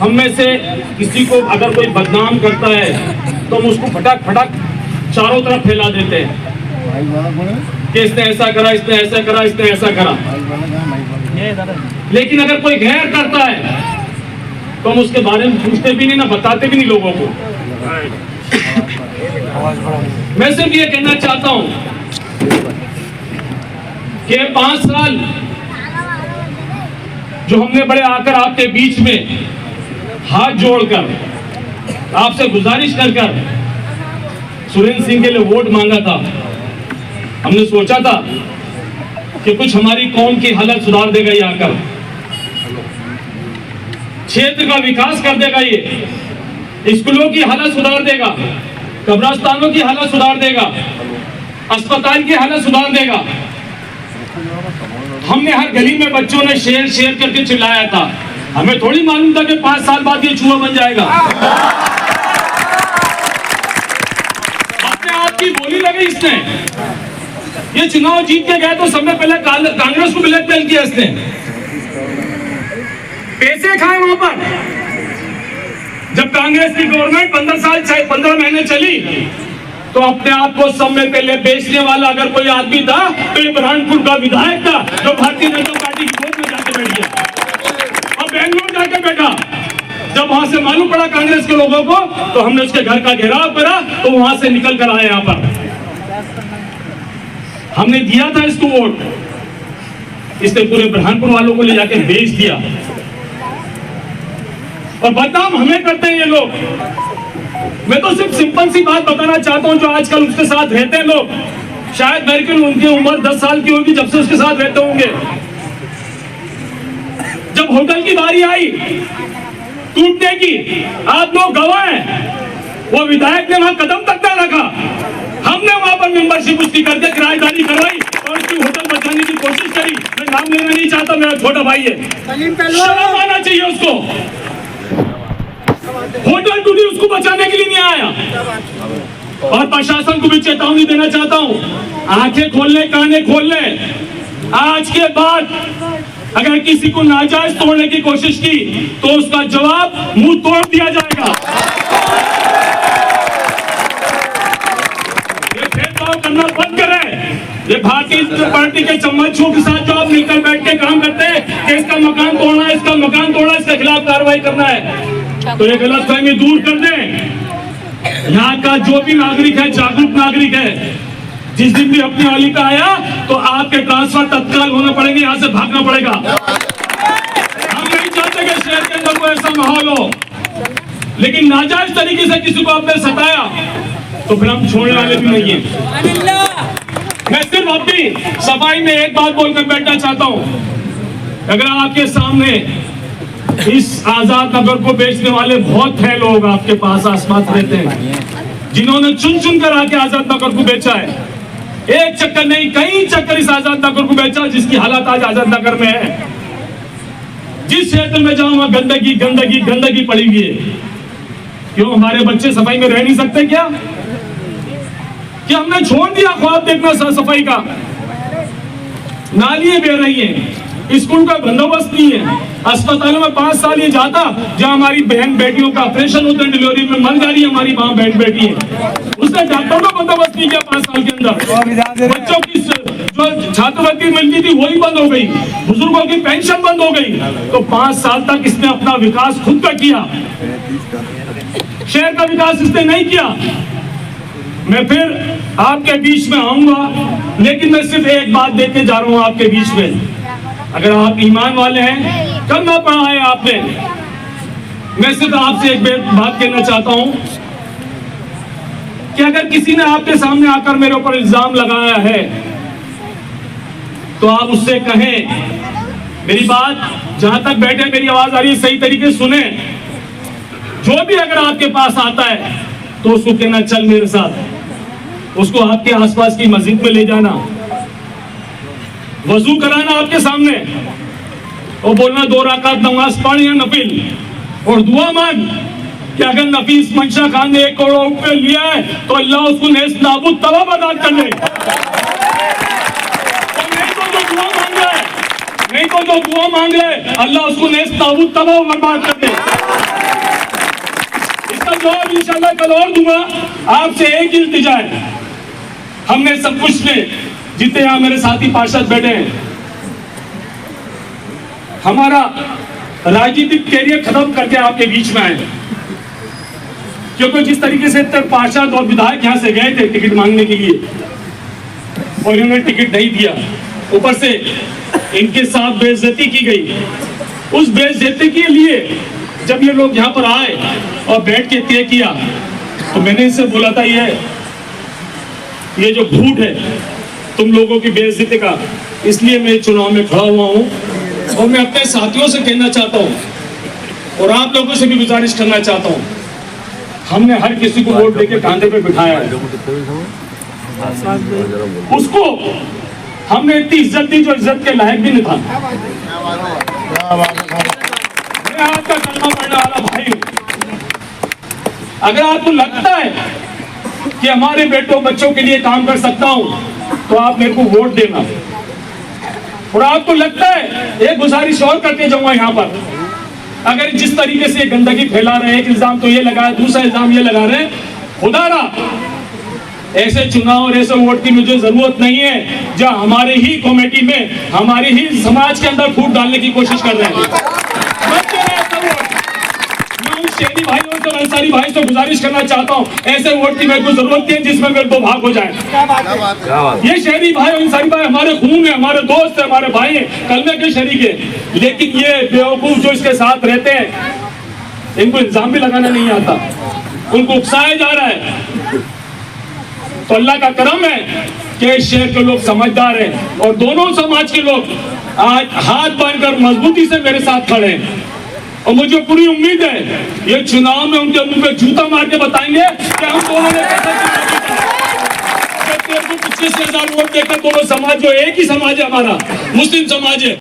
हम में से किसी को अगर कोई बदनाम करता है तो हम उसको फटाक फटाक चारों तरफ फैला देते हैं कि इसने ऐसा करा, इसने ऐसा करा, इसने ऐसा करा। लेकिन अगर कोई गैर करता है तो हम उसके बारे में पूछते भी नहीं, ना बताते भी नहीं लोगों को। मैं सिर्फ ये कहना चाहता हूं कि 5 साल जो हमने बड़े आकर आपके बीच में हाथ जोड़कर आपसे गुजारिश कर सुरेंद्र सिंह के लिए वोट मांगा था, हमने सोचा था कि कुछ हमारी कौम की हालत सुधार देगा, ये आकर क्षेत्र का विकास कर देगा, ये स्कूलों की हालत सुधार देगा, कब्रिस्तानों की हालत सुधार देगा, अस्पताल की हालत सुधार देगा। हमने हर गली में बच्चों ने शेर शेर करके चिल्लाया था, हमें थोड़ी मालूम था कि 5 साल बाद ये चूहा बन जाएगा। अपने आप की बोली लगी इसने। ये चुनाव जीत के गए तो सबसे पहले कांग्रेस को ब्लैकमेल किया इसने, पैसे खाए वहां पर। जब कांग्रेस की गवर्नमेंट 15 महीने चली तो अपने आप को सब में पहले बेचने वाला अगर कोई आदमी था तो ये बुरहानपुर का विधायक था, जो भारतीय जनता पार्टी की गोद में जाके बैठ गया और बेंगलुरु जाके बैठा। जब वहां से मालूम पड़ा कांग्रेस के लोगों को तो हमने उसके घर का घेराव करा, तो वहां से निकल कर आए। यहाँ पर हमने दिया था इसको वोट, इसने पूरे बुरहानपुर वालों को ले जाके बेच दिया और बदनाम हमें करते हैं ये लोग। मैं तो सिर्फ सिंपल सी बात बताना चाहता हूं, जो आजकल उसके साथ रहते हैं लोग, शायद मेरे को उनकी उम्र 10 साल की होगी जब से उसके साथ रहते होंगे। जब होटल की बारी आई टूटने की, आप लोग गवाह हैं, वो विधायक ने वहां कदम तक न रखा। हमने वहां पर मेंबरशिप उसकी करके किराएदारी करवाई और उसकी होटल बचाने की कोशिश करी। मैं नाम लेना नहीं चाहता, मेरा छोटा भाई है, शर्म आना चाहिए उसको। होटल टूटी, उसको बचाने के लिए नहीं आया। और प्रशासन को भी चेतावनी देना चाहता हूं, आंखें खोल ले, काने खोल ले। आज के बाद अगर किसी को नाजायज तोड़ने की कोशिश की तो उसका जवाब मुंह तोड़ दिया जाएगा। ये भेदभाव करना बंद करें। ये भारतीय जनता पार्टी के चम्मचों के साथ जो आप मिलकर बैठ के काम करते हैं कि इसका मकान तोड़ना है, इसका मकान तोड़ना, इसके खिलाफ कार्रवाई करना है, तो ये गलतफहमी दूर कर दें। यहाँ का जो भी नागरिक है, जागरूक नागरिक है, जिस दिन भी अपनी वाली का आया तो आपके ट्रांसफर तत्काल होना पड़ेंगे, यहाँ से भागना पड़ेगा। हम नहीं चाहते कि शहर के अंदर कोई ऐसा माहौल हो, लेकिन नाजायज तरीके से किसी को आपने सताया तो फिर हम छोड़ने वाले भी नहीं है। मैं सिर्फ अपनी सफाई में एक बात बोलकर बैठना चाहता हूं, अगर आपके सामने इस आजाद नगर को बेचने वाले बहुत हैं लोग, आपके पास आसपास रहते हैं, जिन्होंने चुन चुन कर आके आजाद नगर को बेचा है। एक चक्कर नहीं, कई चक्कर इस आजाद नगर को बेचा, जिसकी हालत आज आजाद नगर में है। जिस क्षेत्र में जाओ वहां गंदगी गंदगी गंदगी पड़ी हुई है। क्यों हमारे बच्चे सफाई में रह नहीं सकते क्या? कि हमने छोड़ दिया ख्वाब देखना सफाई का? नालियां बह रही हैं, स्कूल का बंदोबस्त नहीं है, अस्पतालों में 5 साल ये जाता जहां हमारी बहन बेटियों का ऑपरेशन होता है, डिलीवरी में मर जा रही है हमारी मां बहन बेटी है, उसने डॉक्टर का बंदोबस्त नहीं किया 5 साल के अंदर। बच्चों की जो छात्रवृत्ति मिलती थी वही बंद हो गई, बुजुर्गों की पेंशन बंद हो गई। तो 5 साल तक इसने अपना विकास खुद का किया, शहर का विकास इसने नहीं किया। मैं फिर आपके बीच में आऊंगा, लेकिन मैं सिर्फ एक बात देके जा रहा हूं आपके बीच में। अगर आप ईमान वाले हैं, करना पड़ा है आपने, मैं सिर्फ आपसे एक बात कहना चाहता हूं कि अगर किसी ने आपके सामने आकर मेरे ऊपर इल्जाम लगाया है तो आप उससे कहें, मेरी बात जहां तक बैठे मेरी आवाज आ रही है सही तरीके से सुने। जो भी अगर आपके पास आता है तो उसको कहना चल मेरे साथ, उसको आपके आसपास की मस्जिद में ले जाना, वजू कराना आपके सामने और बोलना 2 रकात नमाज पढ़ या नफिल, और दुआ मांग कि अगर नफीस मंशा खान ने 1 करोड़ रुपए लिया है तो अल्लाह उसको नेस्त नाबूद तबाह बर्बाद कर दे। नहीं तो जो दुआ मांग ले अल्लाह उसको नेस्त नाबूद तबाह बर्बाद कर दे। दूंगा, कल और दूंगा। आपसे एक ही इल्तिजा है, हमने सब कुछ ने, जितने यहाँ मेरे साथी पार्षद बैठे हैं, हमारा राजनीतिक कैरियर खत्म करके आपके बीच में आए, क्योंकि जिस तरीके से तक पार्षद और विधायक यहाँ से गए थे टिकट मांगने के लिए और इन्होंने टिकट नहीं दिया, ऊपर से इनके साथ बेइज्जती की गई। उस बेइज्जती के लिए जब ये लोग यहाँ पर आए और बैठ के तय किया, तो मैंने इनसे बोला था ये जो झूठ है तुम लोगों की बेइज्जती का, इसलिए मैं चुनाव में खड़ा हुआ हूँ। और मैं अपने साथियों से कहना चाहता हूँ और आप लोगों से भी गुजारिश करना चाहता हूँ, हमने हर किसी को वोट देके कांधे पे बिठाया है, उसको हमने इतनी इज्जत दी जो इज्जत के लायक भी नहीं था। मैं आपका कलमा पढ़ने वाला भाई हूं। अगर आपको लगता है कि हमारे बेटों बच्चों के लिए काम कर सकता हूं तो आप मेरे को वोट देना। और आपको लगता है, एक गुजारिश और करके जाऊंगा यहाँ पर, अगर जिस तरीके से गंदगी फैला रहे हैं, एक इल्जाम तो ये लगा है, दूसरा इल्जाम ये लगा रहे हैं, खुदारा ऐसे चुनाव और ऐसे वोट की मुझे जरूरत नहीं है जहां हमारे ही कमेटी में, हमारे ही समाज के अंदर फूट डालने की कोशिश कर रहे हैं। मैं उन शहरी भाइयों से, अंसारी भाई से गुजारिश करना चाहता हूं, ऐसे वोट की मेरे को जरूरत है जिसमें मेरे दो भाग हो जाए। ये शहरी भाई और अंसारी भाई हमारे खून है, हमारे दोस्त है, हमारे भाई है, कलमे के शरीक है। लेकिन ये बेवकूफ जो इसके साथ रहते हैं, इनको इल्जाम भी लगाना नहीं आता, उनको उकसाया जा रहा है। तो अल्लाह का करम है कि इस शहर के लोग समझदार हैं और दोनों समाज के लोग आज हाथ बांधकर मजबूती से मेरे साथ खड़े हैं। और मुझे पूरी उम्मीद है ये चुनाव में उनके मुंह पे जूता मार के बताएंगे कि हम दोनों ने 25,000 वोट देकर दोनों समाज, जो एक ही समाज है हमारा, मुस्लिम समाज है,